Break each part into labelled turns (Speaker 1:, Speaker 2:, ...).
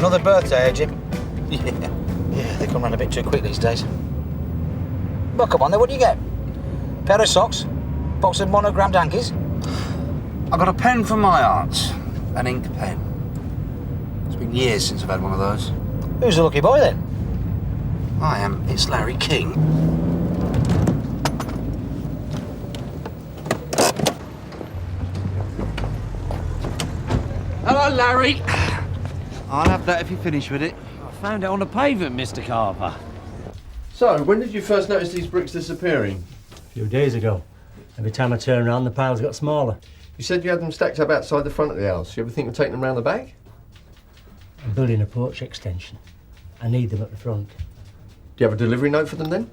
Speaker 1: Another birthday, eh, Jim? Yeah, they come round a bit too quick these days. Well, come on then, what do you get? Pair of socks? Box of monogrammed hankies?
Speaker 2: I got a pen for my art. An ink pen. It's been years since I've had one of those.
Speaker 1: Who's the lucky boy then?
Speaker 2: I am. It's Larry King. Hello, Larry. I'll have that if you finish with it.
Speaker 3: I found it on the pavement, Mr. Carver.
Speaker 4: So, when did you first notice these bricks disappearing?
Speaker 5: A few days ago. Every time I turn around, the piles got smaller.
Speaker 4: You said you had them stacked up outside the front of the house. You ever think of taking them round the back?
Speaker 5: I'm building a porch extension. I need them at the front.
Speaker 4: Do you have a delivery note for them then?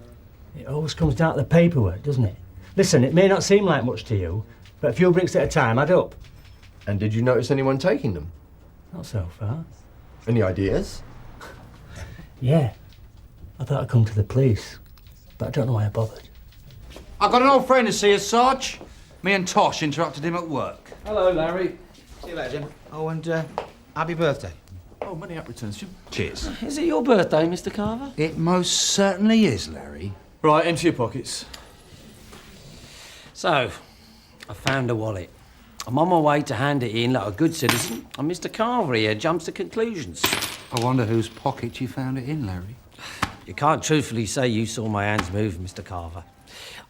Speaker 5: It always comes down to the paperwork, doesn't it? Listen, it may not seem like much to you, but a few bricks at a time add up.
Speaker 4: And did you notice anyone taking them?
Speaker 5: Not so far.
Speaker 4: Any ideas?
Speaker 5: Yeah. I thought I'd come to the police, but I don't know why I bothered.
Speaker 2: I've got an old friend to see us, Sarge. Me and Tosh interrupted him at work.
Speaker 4: Hello, Larry.
Speaker 1: See you later, Jim. Oh, and happy birthday.
Speaker 4: Oh, many happy returns, Jim.
Speaker 2: Cheers.
Speaker 3: Is it your birthday, Mr. Carver?
Speaker 2: It most certainly is, Larry.
Speaker 4: Right, empty your pockets.
Speaker 3: So, I found a wallet. I'm on my way to hand it in like a good citizen, and Mr. Carver here jumps to conclusions.
Speaker 2: I wonder whose pocket you found it in, Larry.
Speaker 3: You can't truthfully say you saw my hands move, Mr. Carver.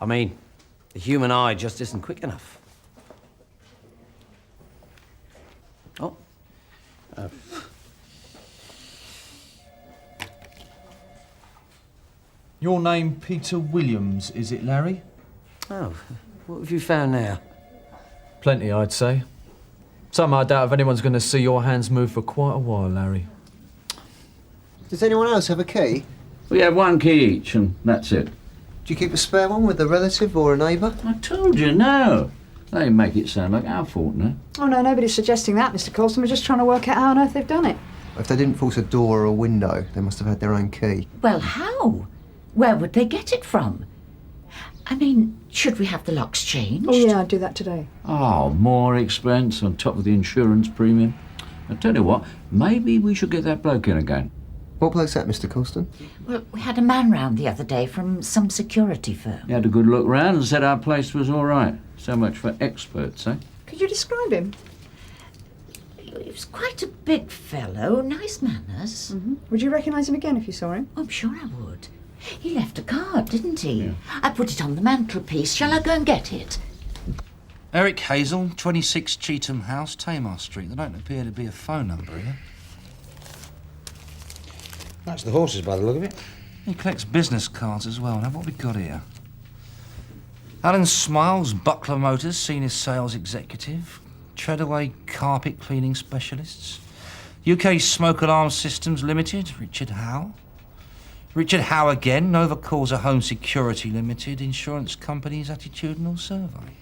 Speaker 3: I mean, the human eye just isn't quick enough. Oh.
Speaker 6: Your name Peter Williams, is it, Larry?
Speaker 3: Oh, what have you found now?
Speaker 7: Plenty, I'd say. Some I doubt if anyone's going to see your hands move for quite a while, Larry.
Speaker 8: Does anyone else have a key?
Speaker 9: We have one key each, and that's it.
Speaker 8: Do you keep a spare one with a relative or a neighbour?
Speaker 9: I told you, no. They make it sound like our fault, no?
Speaker 10: Oh, no, nobody's suggesting that, Mr. Colson. We're just trying to work out how on earth they've done it.
Speaker 8: If they didn't force a door or a window, they must have had their own key.
Speaker 11: Well, how? Where would they get it from? I mean, should we have the locks changed?
Speaker 10: Oh, yeah, I'd do that today.
Speaker 9: Oh, more expense on top of the insurance premium. I tell you what, maybe we should get that bloke in again.
Speaker 8: What bloke's that, Mr. Colston?
Speaker 11: Well, we had a man round the other day from some security firm.
Speaker 9: He had a good look round and said our place was all right. So much for experts, eh?
Speaker 10: Could you describe him?
Speaker 11: He was quite a big fellow, nice manners.
Speaker 10: Mm-hmm. Would you recognise him again if you saw him?
Speaker 11: I'm sure I would. He left a card, didn't he?
Speaker 9: Yeah.
Speaker 11: I put it on the mantelpiece. Shall I go and get it?
Speaker 2: Eric Hazel, 26 Cheetham House, Tamar Street. There don't appear to be a phone number here.
Speaker 1: That's the horses by the look of it.
Speaker 2: He collects business cards as well. Now, what we got here? Alan Smiles, Buckler Motors, Senior Sales Executive. Treadaway Carpet Cleaning Specialists. UK Smoke Alarm Systems Limited, Richard Howe. Richard Howe again, Nova Causa Home Security Limited, Insurance Company's Attitudinal Survey.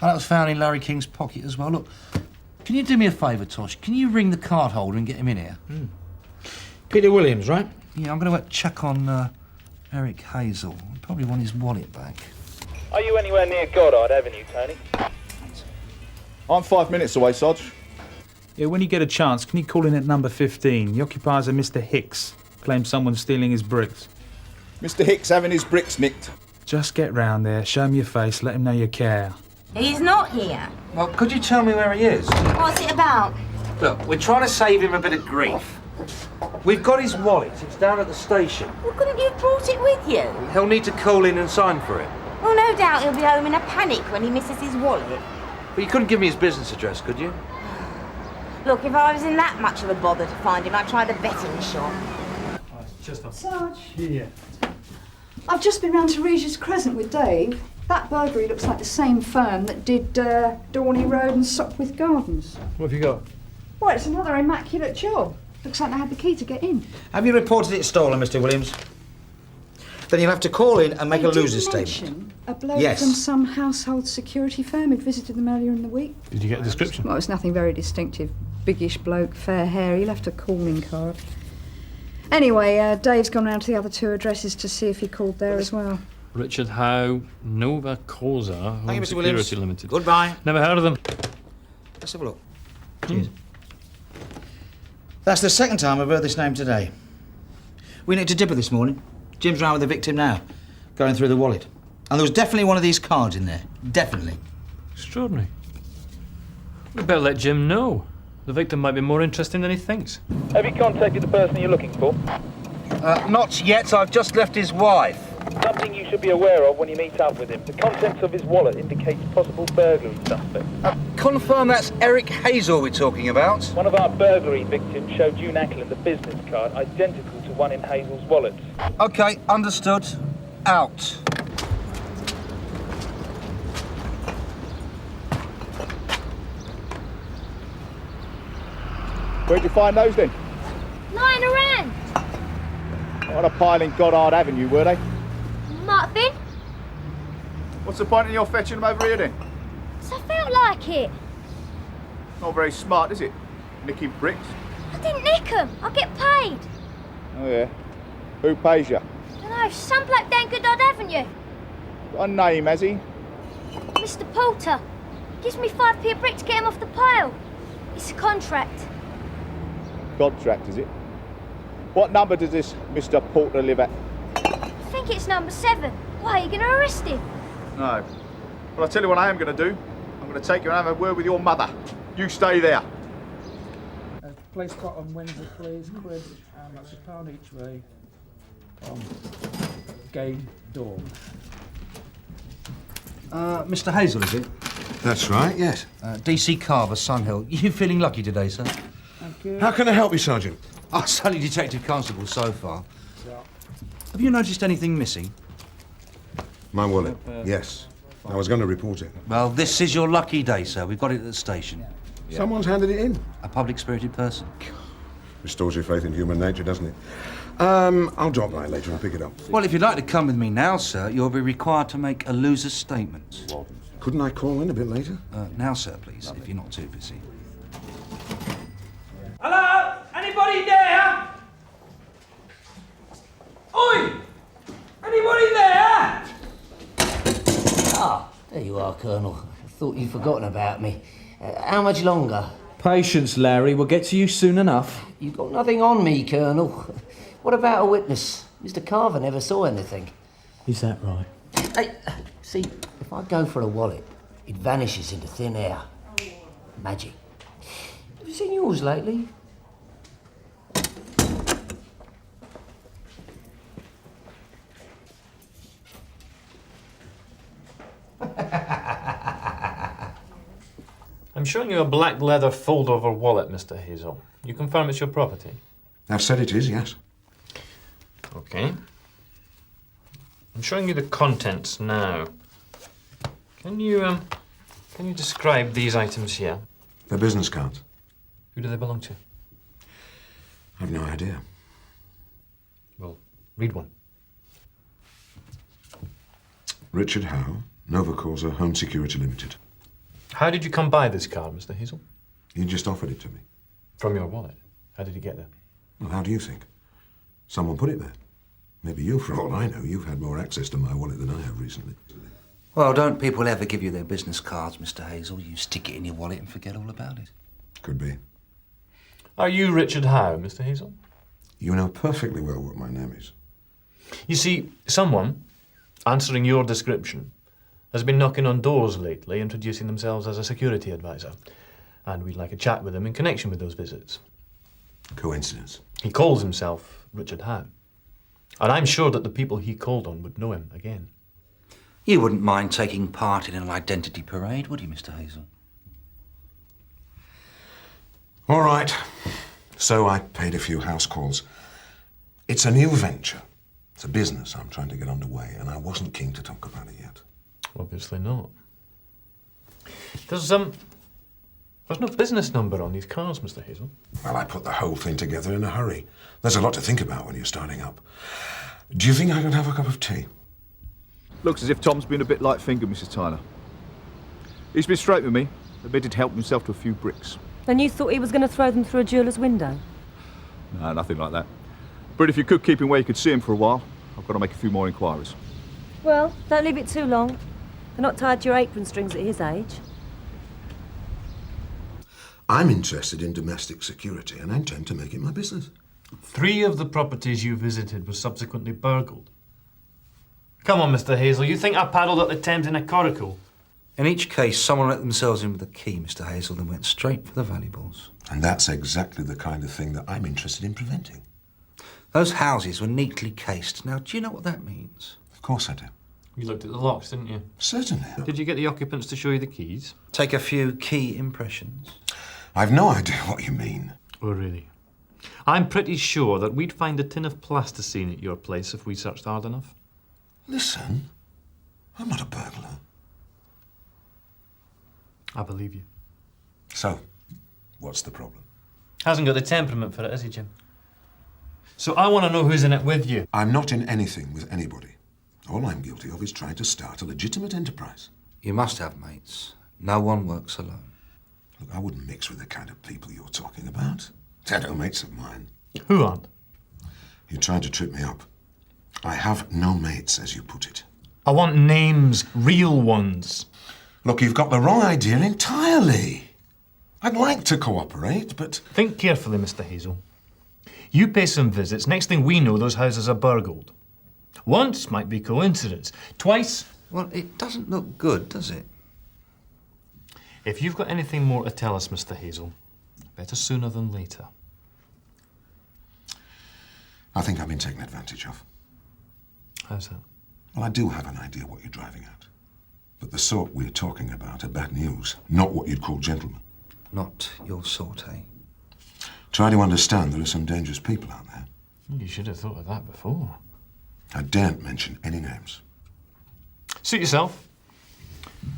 Speaker 2: Oh, that was found in Larry King's pocket as well. Look, can you do me a favour, Tosh? Can you ring the card holder and get him in here?
Speaker 1: Peter Williams, right?
Speaker 2: Yeah, I'm going to check on Eric Hazel. I probably want his wallet back.
Speaker 12: Are you anywhere near Goddard Avenue, Tony?
Speaker 13: I'm 5 minutes away, Sarge.
Speaker 6: Yeah, when you get a chance, can you call in at number 15? The occupiers are Mr. Hicks. Claims someone's stealing his bricks.
Speaker 13: Mr. Hicks having his bricks nicked.
Speaker 6: Just get round there, show him your face, let him know you care.
Speaker 14: He's not here.
Speaker 2: Well, could you tell me where he is?
Speaker 14: What's it about?
Speaker 2: Look, we're trying to save him a bit of grief. We've got his wallet. It's down at the station.
Speaker 14: Well, couldn't you have brought it with you?
Speaker 2: He'll need to call in and sign for it.
Speaker 14: Well, no doubt he'll be home in a panic when he misses his wallet.
Speaker 2: But you couldn't give me his business address, could you?
Speaker 14: Look, if I was in that much of a bother to find him, I'd try the betting shop.
Speaker 10: Sarge. Here. I've just been round to Regis Crescent with Dave. That burglary looks like the same firm that did Dorney Road and Sopwith Gardens.
Speaker 7: What have you got?
Speaker 10: Well, it's another immaculate job. Looks like they had the key to get in.
Speaker 1: Have you reported it stolen, Mr. Williams? Then you'll have to call in and make a loser's statement.
Speaker 10: A bloke
Speaker 1: Yes.
Speaker 10: from some household security firm who'd visited them earlier in the week.
Speaker 6: Did you get a description?
Speaker 10: Well, it's nothing very distinctive. Biggish bloke, fair hair. He left a calling card. Anyway, Dave's gone round to the other two addresses to see if he called there as well.
Speaker 7: Richard Howe, Nova Causa Home
Speaker 1: Thank you, Mr.
Speaker 7: Security
Speaker 1: Williams.
Speaker 7: Limited.
Speaker 1: Goodbye.
Speaker 7: Never heard of them.
Speaker 1: Let's have a look. Cheers. That's the second time I've heard this name today. We need to dipper this morning. Jim's round with the victim now, going through the wallet. And there was definitely one of these cards in there. Definitely.
Speaker 15: Extraordinary. We better let Jim know. The victim might be more interesting than he thinks.
Speaker 12: Have you contacted the person you're looking for?
Speaker 1: Not yet. I've just left his wife.
Speaker 12: Something you should be aware of when you meet up with him. The contents of his wallet indicates possible burglary suspect.
Speaker 1: Confirm that's Eric Hazel we're talking about.
Speaker 12: One of our burglary victims showed you in Ackland a business card identical to one in Hazel's wallet.
Speaker 1: OK, understood. Out.
Speaker 13: Where'd you find those then?
Speaker 16: Lying around.
Speaker 13: On a pile in Goddard Avenue, were they?
Speaker 16: Might have been.
Speaker 13: What's the point in your fetching them over here then?
Speaker 16: So I felt like it.
Speaker 13: Not very smart, is it? Nicking bricks.
Speaker 16: I didn't nick them. I get paid.
Speaker 13: Oh yeah. Who pays you?
Speaker 16: I don't know, some bloke down Goodwin Avenue.
Speaker 13: Got a name, has he?
Speaker 16: Mr. Porter. Gives me 5p a brick to get him off the pile. It's a contract.
Speaker 13: Contract, is it? What number does this Mr. Porter live at?
Speaker 16: I think it's number 7. Why, are you going to arrest him?
Speaker 13: No. Well, I'll tell you what I am going to do. I'm going to take you and have a word with your mother. You stay there.
Speaker 2: Place cut on Wednesday, please, quid, and that's £1 each way. Game dawn. Mr. Hazel, is it?
Speaker 17: That's right, yes.
Speaker 2: DC Carver, Sunhill. You feeling lucky today, sir?
Speaker 17: Thank you. How can I help you, Sergeant?
Speaker 2: Oh, it's only Detective Constable so far. Have you noticed anything missing?
Speaker 17: My wallet, yes. I was going to report it.
Speaker 2: Well, this is your lucky day, sir. We've got it at the station.
Speaker 17: Someone's handed it in.
Speaker 2: A public-spirited person.
Speaker 17: Restores your faith in human nature, doesn't it? I'll drop by later and pick it up.
Speaker 2: Well, if you'd like to come with me now, sir, you'll be required to make a loser's statement.
Speaker 17: Couldn't I call in a bit later?
Speaker 2: Now, sir, please, if you're not too busy.
Speaker 18: Hello? Anybody there? Oi! Anybody there?
Speaker 3: Ah, there you are, Colonel. I thought you'd forgotten about me. How much longer?
Speaker 7: Patience, Larry. We'll get to you soon enough.
Speaker 3: You've got nothing on me, Colonel. What about a witness? Mr. Carver never saw anything.
Speaker 5: Is that right?
Speaker 3: Hey, see, if I go for a wallet, it vanishes into thin air. Magic. Have you seen yours lately?
Speaker 15: I'm showing you a black leather fold-over wallet, Mr. Hazel. You confirm it's your property?
Speaker 17: I've said it is, yes.
Speaker 15: Okay. I'm showing you the contents now. Can you describe these items here?
Speaker 17: They're business cards.
Speaker 15: Who do they belong to?
Speaker 17: I've no idea.
Speaker 15: Well, read one.
Speaker 17: Richard Howe, Nova Corsa Home Security Limited.
Speaker 15: How did you come by this card, Mr. Hazel?
Speaker 17: He just offered it to me.
Speaker 15: From your wallet? How did he get there?
Speaker 17: Well, how do you think? Someone put it there. Maybe you, for all I know. You've had more access to my wallet than I have recently.
Speaker 2: Well, don't people ever give you their business cards, Mr. Hazel? You stick it in your wallet and forget all about it.
Speaker 17: Could be.
Speaker 15: Are you Richard Howe, Mr. Hazel?
Speaker 17: You know perfectly well what my name is.
Speaker 15: You see, someone, answering your description, has been knocking on doors lately, introducing themselves as a security advisor. And we'd like a chat with him in connection with those visits.
Speaker 17: Coincidence.
Speaker 15: He calls himself Richard Howe. And I'm sure that the people he called on would know him again.
Speaker 2: You wouldn't mind taking part in an identity parade, would you, Mr. Hazel?
Speaker 17: All right. So I paid a few house calls. It's a new venture. It's a business I'm trying to get underway, and I wasn't keen to talk about it yet.
Speaker 15: Obviously not. There's no business number on these cars, Mr. Hazel.
Speaker 17: Well, I put the whole thing together in a hurry. There's a lot to think about when you're starting up. Do you think I could have a cup of tea?
Speaker 13: Looks as if Tom's been a bit light-fingered, Mrs. Tyler. He's been straight with me, admitted help himself to a few bricks.
Speaker 19: And you thought he was going to throw them through a jeweller's window?
Speaker 13: No, nothing like that. But if you could keep him where you could see him for a while, I've got to make a few more inquiries.
Speaker 19: Well, don't leave it too long. They're not tied to your apron strings at his age.
Speaker 17: I'm interested in domestic security and I intend to make it my business.
Speaker 15: 3 of the properties you visited were subsequently burgled. Come on, Mr. Hazel, you think I paddled up the Thames in a coracle?
Speaker 2: In each case, someone let themselves in with a key, Mr. Hazel, then went straight for the valuables.
Speaker 17: And that's exactly the kind of thing that I'm interested in preventing.
Speaker 2: Those houses were neatly cased. Now, do you know what that means?
Speaker 17: Of course I do.
Speaker 15: You looked at the locks, didn't you?
Speaker 17: Certainly.
Speaker 15: Did you get the occupants to show you the keys?
Speaker 2: Take a few key impressions.
Speaker 17: I've no idea what you mean.
Speaker 15: Oh, really? I'm pretty sure that we'd find a tin of plasticine at your place if we searched hard enough.
Speaker 17: Listen, I'm not a burglar.
Speaker 15: I believe you.
Speaker 17: So, what's the problem?
Speaker 15: Hasn't got the temperament for it, has he, Jim? So I want to know who's in it with you.
Speaker 17: I'm not in anything with anybody. All I'm guilty of is trying to start a legitimate enterprise.
Speaker 2: You must have mates. No one works alone.
Speaker 17: Look, I wouldn't mix with the kind of people you're talking about. They're no mates of mine.
Speaker 15: Who aren't?
Speaker 17: You tried to trip me up. I have no mates, as you put it.
Speaker 15: I want names, real ones.
Speaker 17: Look, you've got the wrong idea entirely. I'd like to cooperate, but...
Speaker 15: Think carefully, Mr. Hazel. You pay some visits, next thing we know, those houses are burgled. Once might be coincidence. Twice...
Speaker 2: Well, it doesn't look good, does it?
Speaker 15: If you've got anything more to tell us, Mr. Hazel, better sooner than later.
Speaker 17: I think I've been taken advantage of.
Speaker 15: How's that?
Speaker 17: Well, I do have an idea what you're driving at. But the sort we're talking about are bad news, not what you'd call gentlemen.
Speaker 2: Not your sort, eh?
Speaker 17: Try to understand there are some dangerous people out there.
Speaker 15: You should have thought of that before.
Speaker 17: I daren't mention any names.
Speaker 15: Suit yourself.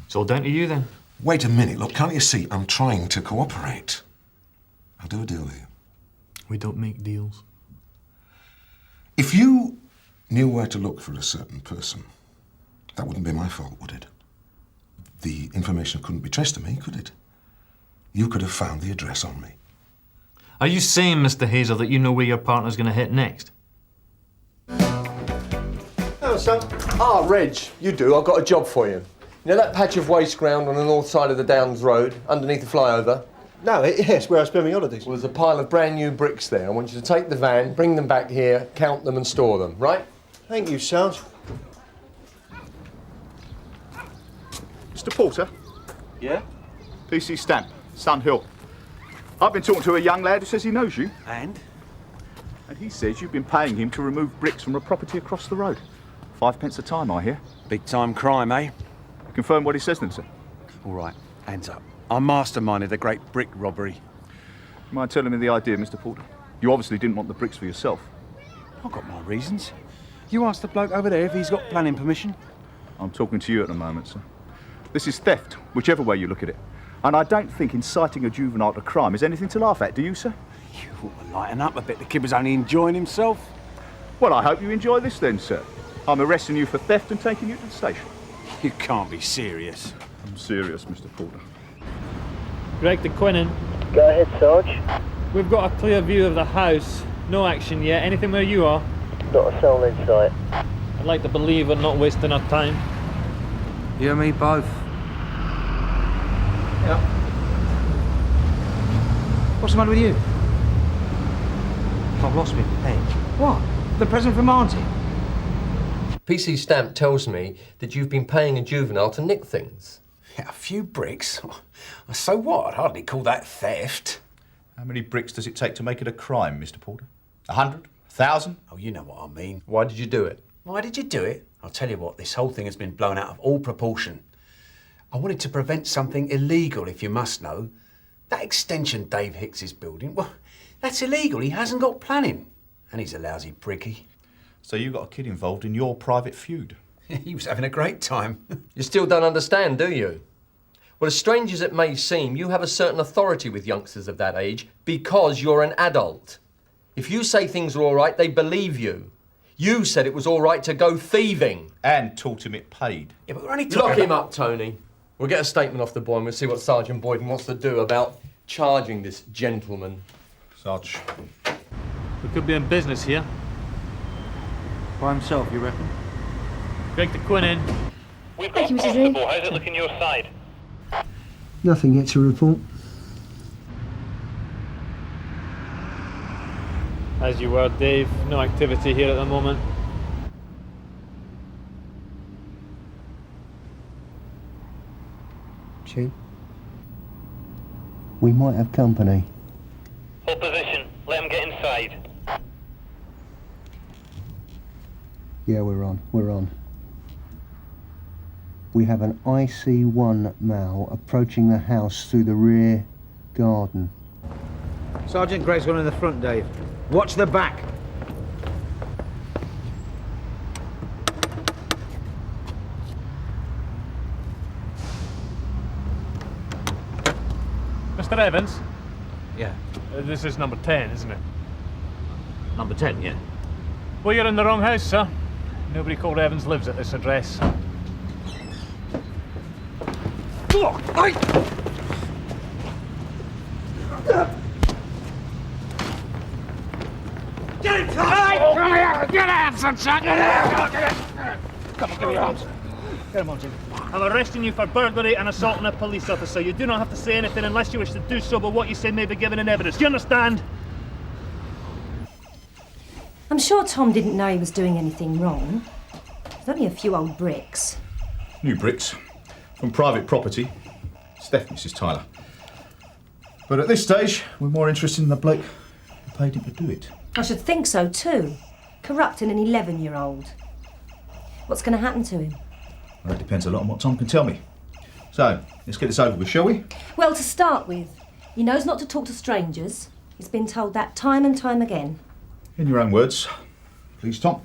Speaker 15: It's all down to you, then.
Speaker 17: Wait a minute. Look, can't you see I'm trying to cooperate? I'll do a deal with you.
Speaker 15: We don't make deals.
Speaker 17: If you knew where to look for a certain person, that wouldn't be my fault, would it? The information couldn't be traced to me, could it? You could have found the address on me.
Speaker 15: Are you saying, Mr. Hazel, that you know where your partner's going to hit next?
Speaker 4: Oh, son. Ah, Reg, you do. I've got a job for you. You know that patch of waste ground on the north side of the Downs Road, underneath the flyover?
Speaker 8: No, yes, where I spend my holidays.
Speaker 4: Well, there's a pile of brand new bricks there. I want you to take the van, bring them back here, count them and store them, right?
Speaker 8: Thank you, Sarge.
Speaker 13: Mr. Porter?
Speaker 8: Yeah?
Speaker 13: PC Stamp, Sun Hill. I've been talking to a young lad who says he knows you.
Speaker 8: And?
Speaker 13: And he says you've been paying him to remove bricks from a property across the road. 5 pence a time, I hear.
Speaker 8: Big time crime, eh?
Speaker 13: Confirm what he says then, sir.
Speaker 8: All right, hands up. I masterminded the great brick robbery.
Speaker 13: Mind telling me the idea, Mr. Porter? You obviously didn't want the bricks for yourself.
Speaker 8: I've got my reasons. You ask the bloke over there if he's got planning permission.
Speaker 13: I'm talking to you at the moment, sir. This is theft, whichever way you look at it. And I don't think inciting a juvenile to crime is anything to laugh at, do you, sir?
Speaker 8: You ought to lighten up a bit. The kid was only enjoying himself.
Speaker 13: Well, I hope you enjoy this then, sir. I'm arresting you for theft and taking you to the station.
Speaker 8: You can't be serious.
Speaker 13: I'm serious, Mr. Porter.
Speaker 15: Greg to Quinnan.
Speaker 12: Go ahead, Sarge.
Speaker 15: We've got a clear view of the house. No action yet. Anything where you are?
Speaker 12: Not a soul in sight.
Speaker 15: I'd like to believe we're not wasting our time.
Speaker 2: You and me both.
Speaker 1: Yeah. What's the matter with you?
Speaker 2: I've lost my pen.
Speaker 1: What? The present from Auntie?
Speaker 4: PC Stamp tells me that you've been paying a juvenile to nick things.
Speaker 1: Yeah, a few bricks. So what? I'd hardly call that theft.
Speaker 13: How many bricks does it take to make it a crime, Mr. Porter? 100? 1,000?
Speaker 1: Oh, you know what I mean.
Speaker 4: Why did you do it?
Speaker 1: Why did you do it? I'll tell you what, this whole thing has been blown out of all proportion. I wanted to prevent something illegal, if you must know. That extension Dave Hicks is building, well, that's illegal. He hasn't got planning. And he's a lousy prickie.
Speaker 13: So you got a kid involved in your private feud?
Speaker 1: He was having a great time.
Speaker 4: You still don't understand, do you? Well, as strange as it may seem, you have a certain authority with youngsters of that age because you're an adult. If you say things are all right, they believe you. You said it was all right to go thieving.
Speaker 13: And taught him it paid.
Speaker 1: Yeah, but we're only talking
Speaker 4: Lock him up, Tony. We'll get a statement off the boy and we'll see what Sergeant Boyden wants to do about charging this gentleman.
Speaker 13: Sarge.
Speaker 15: We could be in business here.
Speaker 2: By himself, you reckon?
Speaker 15: Greg to Quinnan.
Speaker 12: We've
Speaker 16: Thank you, Mrs. Lee.
Speaker 12: How's it looking your side?
Speaker 8: Nothing yet to report.
Speaker 15: As you were, Dave. No activity here at the moment.
Speaker 20: Chin? We might have company.
Speaker 12: Hold position. Let him get inside.
Speaker 20: Yeah, we're on. We have an IC1 Mal approaching the house through the rear garden.
Speaker 8: Sergeant Greig's gone in the front, Dave. Watch the back.
Speaker 15: Mr. Evans?
Speaker 9: Yeah.
Speaker 15: This is number 10, isn't it?
Speaker 9: Number 10, yeah.
Speaker 15: Well, you're in the wrong house, sir. Nobody called Evans lives at this address.
Speaker 18: Get him, Tom! Get out, sunshine! Get out!
Speaker 15: Come on, give me your arms. Come on, Jim. I'm arresting you for burglary and assaulting a police officer. You do not have to say anything unless you wish to do so, but what you say may be given in evidence. Do you understand?
Speaker 19: I'm sure Tom didn't know he was doing anything wrong. There's only a few old bricks.
Speaker 13: New bricks. From private property. It's theft, Mrs. Tyler. But at this stage, we're more interested in the bloke who paid him to do it.
Speaker 19: I should think so too. Corrupting an 11-year-old. What's going to happen to him?
Speaker 13: Well, that depends a lot on what Tom can tell me. So, let's get this over with, shall we?
Speaker 19: Well, to start with, he knows not to talk to strangers. He's been told that time and time again.
Speaker 13: In your own words. Please, Tom.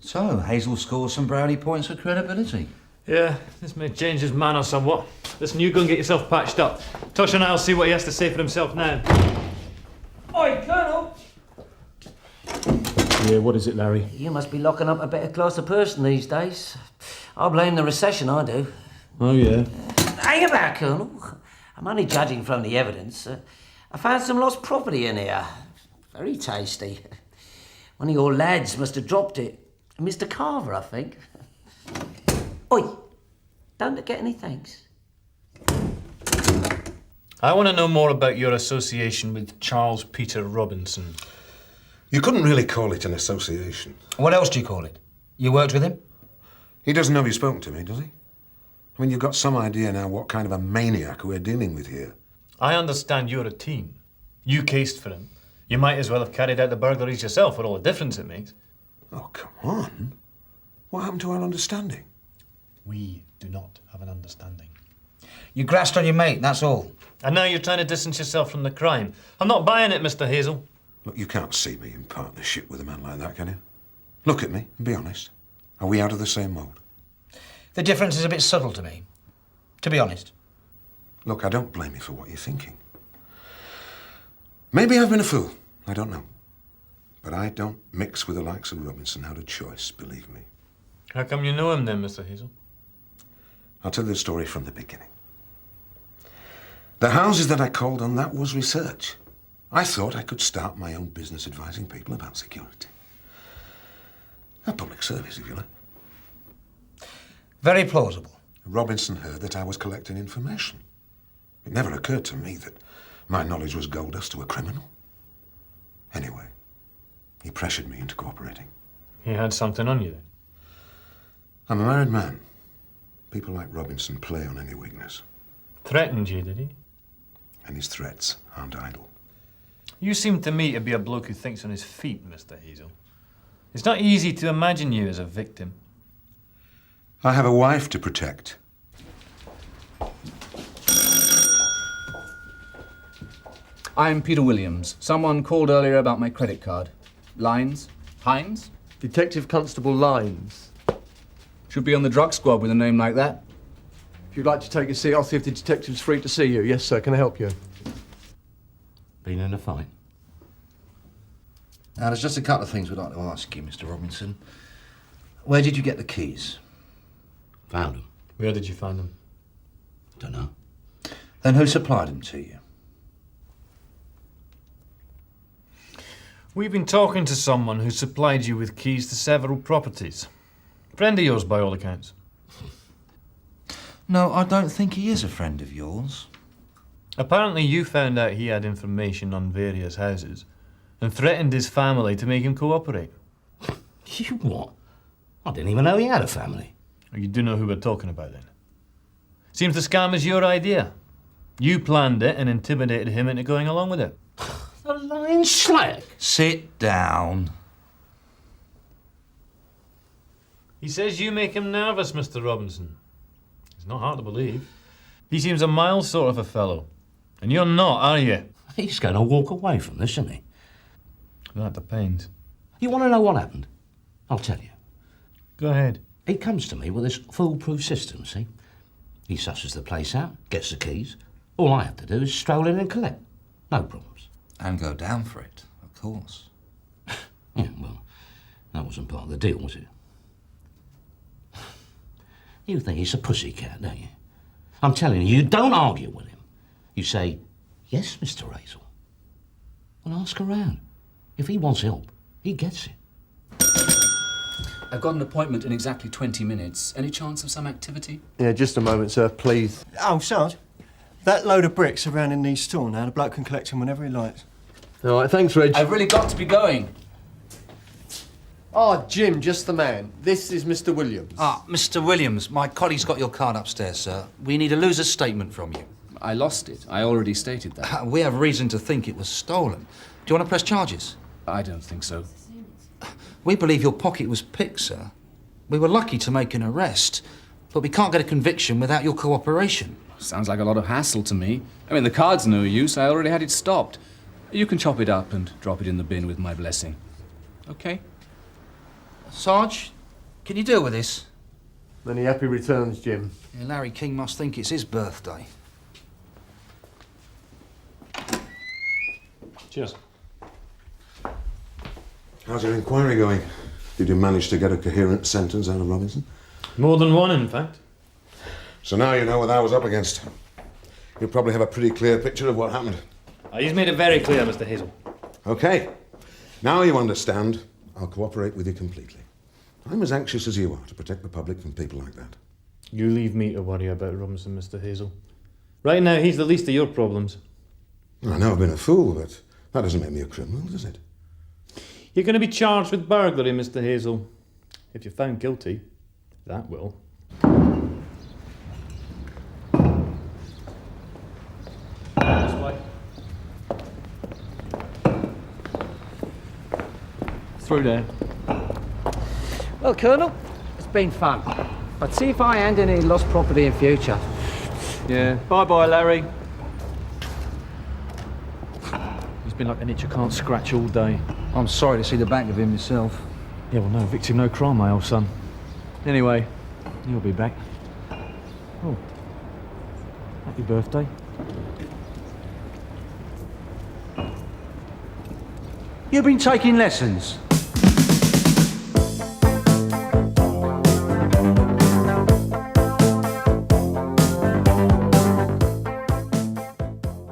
Speaker 2: So, Hazel scores some brownie points for credibility.
Speaker 15: Yeah, this may change his manner somewhat. Listen, you go and get yourself patched up. Tosh and I'll see what he has to say for himself now.
Speaker 18: Oi, Colonel!
Speaker 8: Yeah, what is it, Larry?
Speaker 3: You must be locking up a better class of person these days. I blame the recession, I do.
Speaker 8: Oh, yeah.
Speaker 3: Hang about, Colonel. I'm only judging from the evidence. I found some lost property in here. Very tasty. One of your lads must have dropped it. Mr. Carver, I think. Oi, don't get any thanks.
Speaker 15: I want to know more about your association with Charles Peter Robinson.
Speaker 17: You couldn't really call it an association.
Speaker 2: What else do you call it? You worked with him?
Speaker 17: He doesn't know you've spoken to me, does he? I mean, you've got some idea now what kind of a maniac we're dealing with here.
Speaker 15: I understand you're a team. You cased for him. You might as well have carried out the burglaries yourself, for all the difference it makes.
Speaker 17: Oh, come on. What happened to our understanding?
Speaker 15: We do not have an understanding.
Speaker 2: You grasped on your mate, that's all.
Speaker 15: And now you're trying to distance yourself from the crime. I'm not buying it, Mr. Hazel.
Speaker 17: Look, you can't see me in partnership with a man like that, can you? Look at me and be honest. Are we out of the same mould?
Speaker 2: The difference is a bit subtle to me, to be honest.
Speaker 17: Look, I don't blame you for what you're thinking. Maybe I've been a fool. I don't know. But I don't mix with the likes of Robinson out of choice, believe me.
Speaker 15: How come you know him then, Mr. Hazel?
Speaker 17: I'll tell you the story from the beginning. The houses that I called on, that was research. I thought I could start my own business advising people about security. A public service, if you like.
Speaker 2: Very plausible.
Speaker 17: Robinson heard that I was collecting information. It never occurred to me that my knowledge was gold dust to a criminal. Anyway, he pressured me into cooperating.
Speaker 15: He had something on you then?
Speaker 17: I'm a married man. People like Robinson play on any weakness.
Speaker 15: Threatened you, did he?
Speaker 17: And his threats aren't idle.
Speaker 15: You seem to me to be a bloke who thinks on his feet, Mr. Hazel. It's not easy to imagine you as a victim.
Speaker 17: I have a wife to protect.
Speaker 21: I'm Peter Williams. Someone called earlier about my credit card. Lines? Haines?
Speaker 4: Detective Constable Lines.
Speaker 21: Should be on the drug squad with a name like that.
Speaker 4: If you'd like to take a seat, I'll see if the detective's free to see you. Yes, sir. Can I help you?
Speaker 9: Been in a fight?
Speaker 2: Now, there's just a couple of things we'd like to ask you, Mr. Robinson. Where did you get the keys?
Speaker 9: Found them.
Speaker 15: Where did you find them?
Speaker 9: Don't know.
Speaker 2: Then who supplied them to you?
Speaker 15: We've been talking to someone who supplied you with keys to several properties. Friend of yours, by all accounts.
Speaker 2: No, I don't think he is a friend of yours.
Speaker 15: Apparently you found out he had information on various houses, and threatened his family to make him cooperate.
Speaker 11: You what? I didn't even know he had a family.
Speaker 15: You do know who we're talking about then? Seems the scam is your idea. You planned it and intimidated him into going along with it.
Speaker 11: The lying slag!
Speaker 2: Sit down.
Speaker 15: He says you make him nervous, Mr. Robinson. It's not hard to believe. He seems a mild sort of a fellow. And you're not, are you?
Speaker 11: He's going to walk away from this, isn't he?
Speaker 15: That depends.
Speaker 11: You want to know what happened? I'll tell you.
Speaker 15: Go ahead.
Speaker 11: He comes to me with this foolproof system, see? He susses the place out, gets the keys. All I have to do is stroll in and collect. No problems.
Speaker 2: And go down for it, of course.
Speaker 11: Yeah, well, that wasn't part of the deal, was it? You think he's a pussycat, don't you? I'm telling you, you don't argue with him. You say, yes, Mr. Hazel. Well, ask around. If he wants help, he gets it.
Speaker 7: I've got an appointment in exactly 20 minutes. Any chance of some activity?
Speaker 22: Yeah, just a moment, sir, please.
Speaker 20: Oh, Sarge, that load of bricks around in the store now, the bloke can collect them whenever he likes.
Speaker 22: All right, thanks, Reg.
Speaker 7: I've really got to be going.
Speaker 22: Oh, Jim, just the man. This is Mr. Williams.
Speaker 2: Ah, Mr. Williams, my colleague's got your card upstairs, sir. We need a loser's statement from you.
Speaker 7: I lost it. I already stated that.
Speaker 2: We have reason to think it was stolen. Do you want to press charges?
Speaker 7: I don't think so.
Speaker 2: We believe your pocket was picked, sir. We were lucky to make an arrest, but we can't get a conviction without your cooperation.
Speaker 7: Sounds like a lot of hassle to me. I mean, the card's no use. I already had it stopped. You can chop it up and drop it in the bin with my blessing. Okay?
Speaker 2: Sarge, can you deal with this?
Speaker 22: Many happy returns, Jim.
Speaker 2: Yeah, Larry King must think it's his birthday.
Speaker 15: Cheers.
Speaker 17: How's your inquiry going? Did you manage to get a coherent sentence out of Robinson?
Speaker 15: More than one, in fact.
Speaker 17: So now you know what I was up against. You probably have a pretty clear picture of what happened.
Speaker 15: He's made it very clear, Mr. Hazel.
Speaker 17: OK. Now you understand. I'll cooperate with you completely. I'm as anxious as you are to protect the public from people like that.
Speaker 15: You leave me to worry about Robinson, Mr. Hazel. Right now, he's the least of your problems.
Speaker 17: I know I've been a fool, but that doesn't make me a criminal, does it?
Speaker 15: You're going to be charged with burglary, Mr. Hazel. If you're found guilty, that will. This way.
Speaker 21: Through there.
Speaker 3: Well, Colonel, it's been fun. But see if I hand any lost property in future.
Speaker 21: Yeah. Bye-bye, Larry. He's been like an itch I can't scratch all day.
Speaker 2: I'm sorry to see the back of him myself.
Speaker 21: Yeah, well, no victim, no crime, my old son. Anyway, you'll be back. Oh. Happy birthday.
Speaker 5: You've been taking lessons?